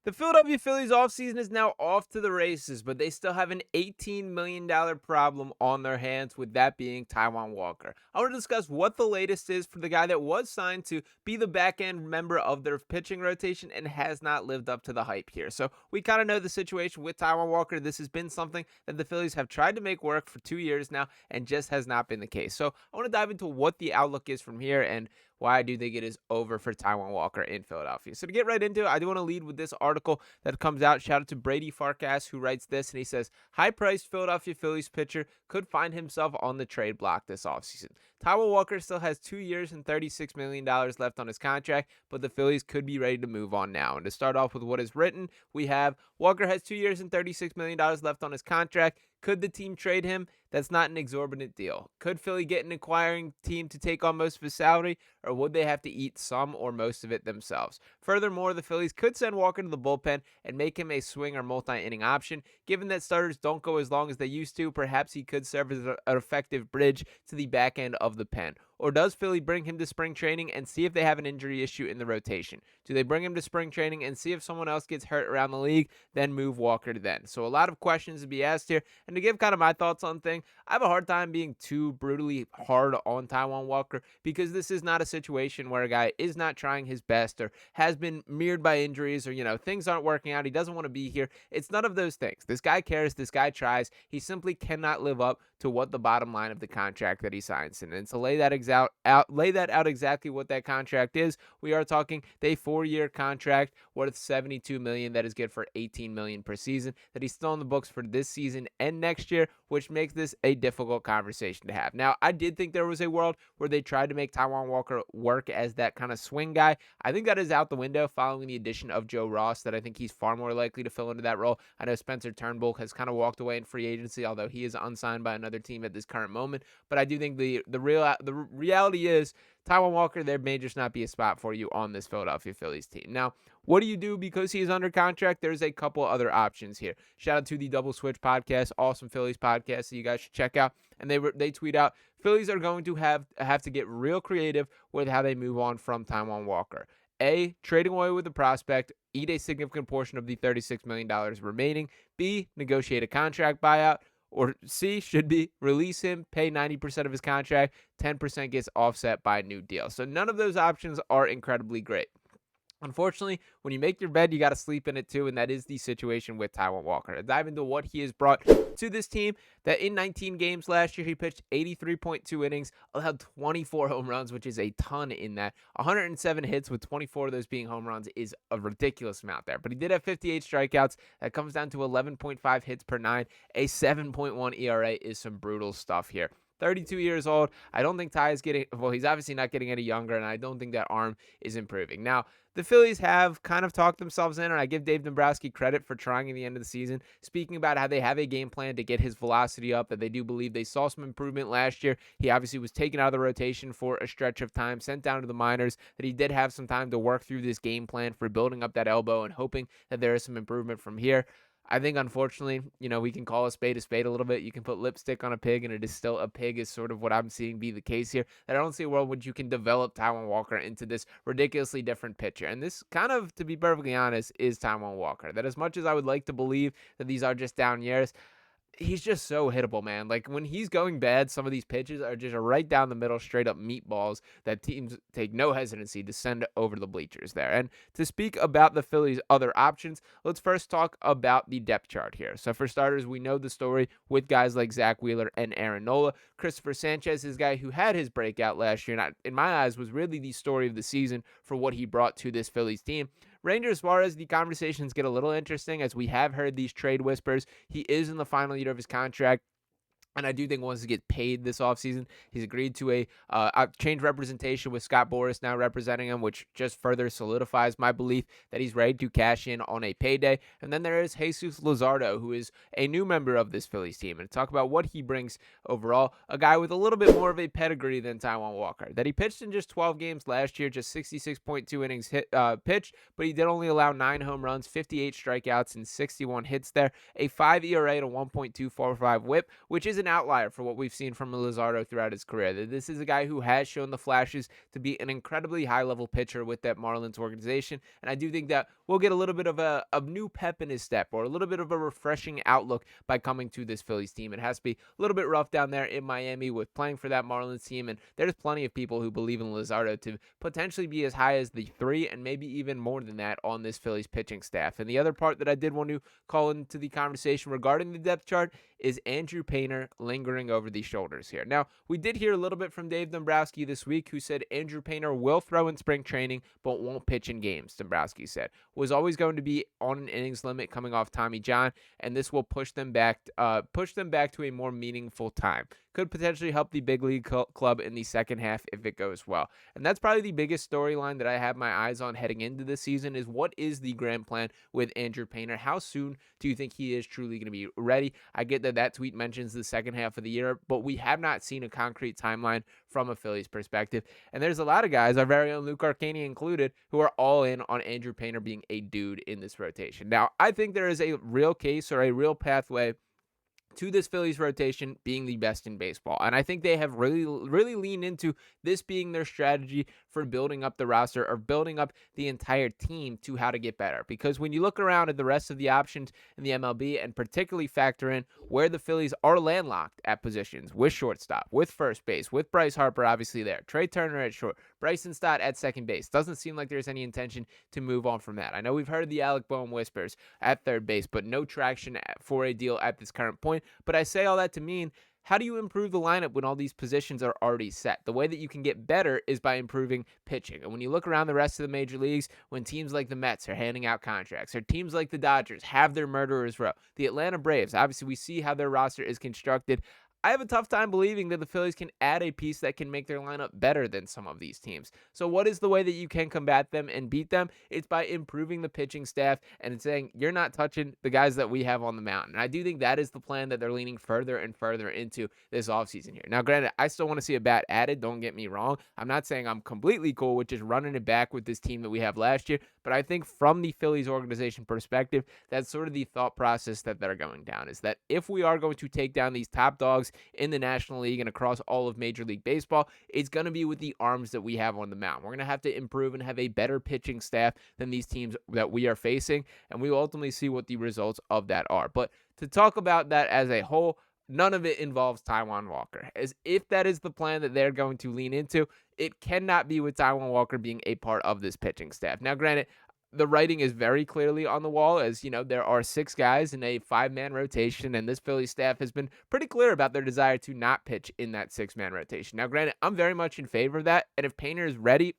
The Philadelphia Phillies offseason is now off to the races, but they still have an $18 million problem on their hands, with that being Taijuan Walker. I want to discuss what the latest is for the guy that was signed to be the back end member of their pitching rotation and has not lived up to the hype here. So we kind of know the situation with Taijuan Walker. This has been something that the Phillies have tried to make work for 2 years now and just has not been the case. So I want to dive into what the outlook is from here and why I do think it is over for Taijuan Walker in Philadelphia. So to get right into it, I do want to lead with this article that comes out. Shout out to Brady Farkas, who writes this, and he says, high-priced Philadelphia Phillies pitcher could find himself on the trade block this offseason. Taijuan Walker still has 2 years and $36 million left on his contract, but the Phillies could be ready to move on now. And to start off with what is written, we have Walker has 2 years and $36 million left on his contract. Could the team trade him? That's not an exorbitant deal. Could Philly get an acquiring team to take on most of his salary, or would they have to eat some or most of it themselves? Furthermore, the Phillies could send Walker to the bullpen and make him a swing or multi-inning option. Given that starters don't go as long as they used to, perhaps he could serve as an effective bridge to the back end of the pen. Or does Philly bring him to spring training and see if they have an injury issue in the rotation? Do they bring him to spring training and see if someone else gets hurt around the league, then move Walker to then? So a lot of questions to be asked here. And to give kind of my thoughts on things, I have a hard time being too brutally hard on Taijuan Walker because this is not a situation where a guy is not trying his best or has been mirrored by injuries or, things aren't working out. He doesn't want to be here. It's none of those things. This guy cares. This guy tries. He simply cannot live up to what the bottom line of the contract that he signs in. And to lay that out exactly what that contract is, we are talking a 4-year contract worth $72 million that is good for $18 million per season, that he's still on the books for this season and next year, which makes this a difficult conversation to have. Now, I did think there was a world where they tried to make Taijuan Walker work as that kind of swing guy. I think that is out the window following the addition of Joe Ross, that I think he's far more likely to fill into that role. I know Spencer Turnbull has kind of walked away in free agency, although he is unsigned by another team at this current moment. But I do think the reality is Taijuan Walker, there may just not be a spot for you on this Philadelphia Phillies team. Now, what do you do because he is under contract? There's a couple other options here. Shout out to the Double Switch podcast, awesome Phillies podcast that you guys should check out. And they tweet out, Phillies are going to have to get real creative with how they move on from Taijuan Walker. A, trading away with the prospect, eat a significant portion of the $36 million remaining. B, negotiate a contract buyout. Or C, should be release him, pay 90% of his contract, 10% gets offset by a new deal. So none of those options are incredibly great. Unfortunately, when you make your bed, you got to sleep in it too, and that is the situation with Taijuan Walker. To dive into what he has brought to this team, that in 19 games last year, he pitched 83.2 innings, allowed 24 home runs, which is a ton in that. 107 hits, with 24 of those being home runs, is a ridiculous amount there. But he did have 58 strikeouts. That comes down to 11.5 hits per 9. A 7.1 ERA is some brutal stuff here. 32 years old. I don't think Ty is he's obviously not getting any younger, and I don't think that arm is improving. Now, the Phillies have kind of talked themselves in, and I give Dave Dombrowski credit for trying at the end of the season, speaking about how they have a game plan to get his velocity up, that they do believe they saw some improvement last year. He obviously was taken out of the rotation for a stretch of time, sent down to the minors, that he did have some time to work through this game plan for building up that elbow and hoping that there is some improvement from here. I think, unfortunately, we can call a spade a little bit. You can put lipstick on a pig, and it is still a pig, is sort of what I'm seeing be the case here. That I don't see a world where you can develop Taijuan Walker into this ridiculously different pitcher. And this kind of, to be perfectly honest, is Taijuan Walker. That as much as I would like to believe that these are just down years, he's just so hittable, man. Like, when he's going bad, some of these pitches are just right down the middle, straight up meatballs that teams take no hesitancy to send over the bleachers there. And to speak about the Phillies' other options, let's first talk about the depth chart here. So for starters, we know the story with guys like Zack Wheeler and Aaron Nola. Christopher Sanchez is a guy who had his breakout last year, and in my eyes was really the story of the season for what he brought to this Phillies team. Ranger Suarez, the conversations get a little interesting, as we have heard these trade whispers. He is in the final year of his contract, and I do think once he gets paid this offseason, he's agreed to a change representation with Scott Boras now representing him, which just further solidifies my belief that he's ready to cash in on a payday. And then there is Jesus Luzardo, who is a new member of this Phillies team. And to talk about what he brings overall, a guy with a little bit more of a pedigree than Taijuan Walker. That he pitched in just 12 games last year, just 66.2 innings pitched, but he did only allow 9 home runs, 58 strikeouts, and 61 hits there. A 5 ERA and a 1.245 whip, which is an an outlier for what we've seen from Luzardo throughout his career. This is a guy who has shown the flashes to be an incredibly high-level pitcher with that Marlins organization, and I do think that we'll get a little bit of a new pep in his step, or a little bit of a refreshing outlook by coming to this Phillies team. It has to be a little bit rough down there in Miami with playing for that Marlins team, and there's plenty of people who believe in Luzardo to potentially be as high as the 3 and maybe even more than that on this Phillies pitching staff. And the other part that I did want to call into the conversation regarding the depth chart is Andrew Painter lingering over the shoulders here. Now, we did hear a little bit from Dave Dombrowski this week, who said Andrew Painter will throw in spring training but won't pitch in games. Dombrowski said was always going to be on an innings limit coming off Tommy John, and this will push them back to a more meaningful time. Could potentially help the big league club in the second half if it goes well. And that's probably the biggest storyline that I have my eyes on heading into this season is what is the grand plan with Andrew Painter? How soon do you think he is truly going to be ready? I get that tweet mentions the second half of the year, but we have not seen a concrete timeline from a Phillies perspective. And there's a lot of guys, our very own Luke Arcani included, who are all in on Andrew Painter being a dude in this rotation. Now, I think there is a real case or a real pathway to this Phillies rotation being the best in baseball. And I think they have really leaned into this being their strategy for building up the roster or building up the entire team to how to get better. Because when you look around at the rest of the options in the MLB and particularly factor in where the Phillies are landlocked at positions with shortstop, with first base, with Bryce Harper obviously there, Trey Turner at short, Bryson Stott at second base. Doesn't seem like there's any intention to move on from that. I know we've heard the Alec Boehm whispers at third base, but no traction for a deal at this current point. But I say all that to mean, how do you improve the lineup when all these positions are already set? The way that you can get better is by improving pitching. And when you look around the rest of the major leagues, when teams like the Mets are handing out contracts, or teams like the Dodgers have their murderers row, the Atlanta Braves, obviously we see how their roster is constructed. I have a tough time believing that the Phillies can add a piece that can make their lineup better than some of these teams. So what is the way that you can combat them and beat them? It's by improving the pitching staff and saying, you're not touching the guys that we have on the mound. And I do think that is the plan that they're leaning further and further into this offseason here. Now, granted, I still want to see a bat added. Don't get me wrong. I'm not saying I'm completely cool with just running it back with this team that we have last year. But I think from the Phillies organization perspective, that's sort of the thought process that they're going down, is that if we are going to take down these top dogs in the National League and across all of Major League Baseball, it's going to be with the arms that we have on the mound. We're going to have to improve and have a better pitching staff than these teams that we are facing, and we will ultimately see what the results of that are. But to talk about that as a whole, none of it involves Taijuan Walker. As if that is the plan that they're going to lean into, it cannot be with Taijuan Walker being a part of this pitching staff. Now, granted, the writing is very clearly on the wall, as you know, there are 6 guys in a 5-man rotation, and this Phillies staff has been pretty clear about their desire to not pitch in that 6-man rotation. Now, granted, I'm very much in favor of that, and if Painter is ready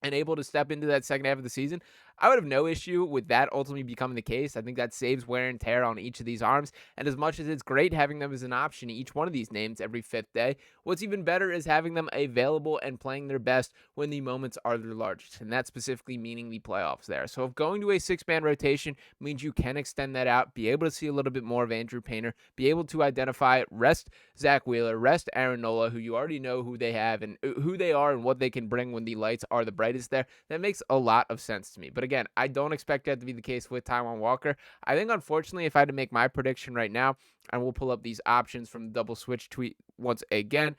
and able to step into that second half of the season, I would have no issue with that ultimately becoming the case. I think that saves wear and tear on each of these arms. And as much as it's great having them as an option, each one of these names every 5th day, what's even better is having them available and playing their best when the moments are their largest. And that's specifically meaning the playoffs there. So if going to a 6-man rotation means you can extend that out, be able to see a little bit more of Andrew Painter, be able to identify, rest Zack Wheeler, rest Aaron Nola, who you already know who they have and who they are and what they can bring when the lights are the brightest there, that makes a lot of sense to me. But again, I don't expect that to be the case with Taijuan Walker. I think, unfortunately, if I had to make my prediction right now, and we'll pull up these options from the Double Switch tweet once again,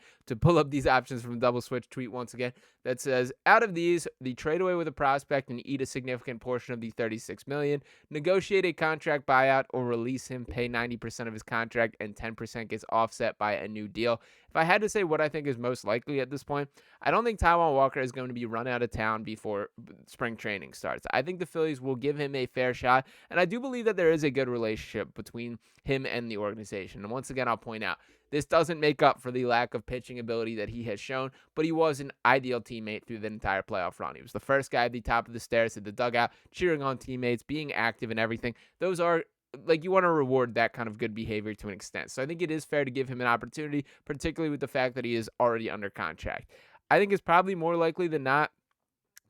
that says, out of these, the trade away with a prospect and eat a significant portion of the $36 million, negotiate a contract buyout or release him, pay 90% of his contract, and 10% gets offset by a new deal. If I had to say what I think is most likely at this point, I don't think Taijuan Walker is going to be run out of town before spring training starts. I think the Phillies will give him a fair shot, and I do believe that there is a good relationship between him and the organization. And once again, I'll point out, this doesn't make up for the lack of pitching ability that he has shown, but he was an ideal teammate through the entire playoff run. He was the first guy at the top of the stairs at the dugout, cheering on teammates, being active and everything. Those are, like, you want to reward that kind of good behavior to an extent. So I think it is fair to give him an opportunity, particularly with the fact that he is already under contract. I think it's probably more likely than not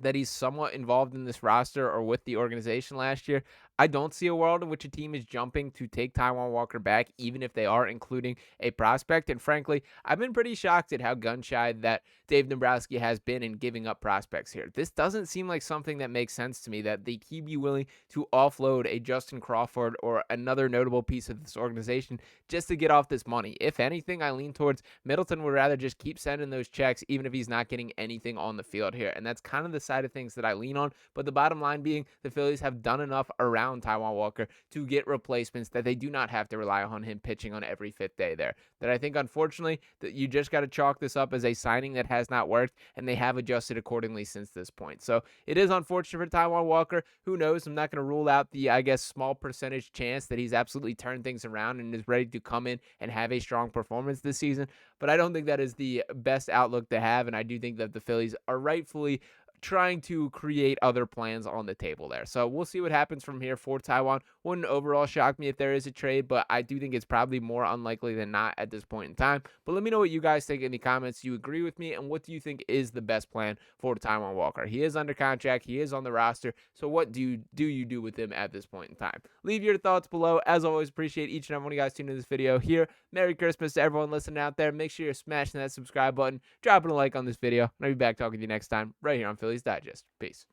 that he's somewhat involved in this roster or with the organization last year, I don't see a world in which a team is jumping to take Taijuan Walker back, even if they are including a prospect. And frankly, I've been pretty shocked at how gun shy that Dave Dombrowski has been in giving up prospects here. This doesn't seem like something that makes sense to me, that he'd be willing to offload a Justin Crawford or another notable piece of this organization just to get off this money. If anything, I lean towards Middleton would rather just keep sending those checks, even if he's not getting anything on the field here. And that's kind of the side of things that I lean on. But the bottom line being, the Phillies have done enough around Taijuan Walker to get replacements that they do not have to rely on him pitching on every fifth day there. That I think, unfortunately, that you just got to chalk this up as a signing that has not worked, and they have adjusted accordingly since this point. So it is unfortunate for Taijuan Walker. Who knows? I'm not going to rule out the, I guess, small percentage chance that he's absolutely turned things around and is ready to come in and have a strong performance this season. But I don't think that is the best outlook to have, and I do think that the Phillies are rightfully trying to create other plans on the table there. So we'll see what happens from here for Taijuan. Wouldn't overall shock me if there is a trade, but I do think it's probably more unlikely than not at this point in time. But let me know what you guys think in the comments. Do you agree with me? And what do you think is the best plan for Taijuan Walker? He is under contract. He is on the roster. So what do you do with him at this point in time? Leave your thoughts below. As always, appreciate each and every one of you guys tuning in this video here. Merry Christmas to everyone listening out there. Make sure you're smashing that subscribe button, dropping a like on this video, and I'll be back talking to you next time right here on Phillies Digest. Peace.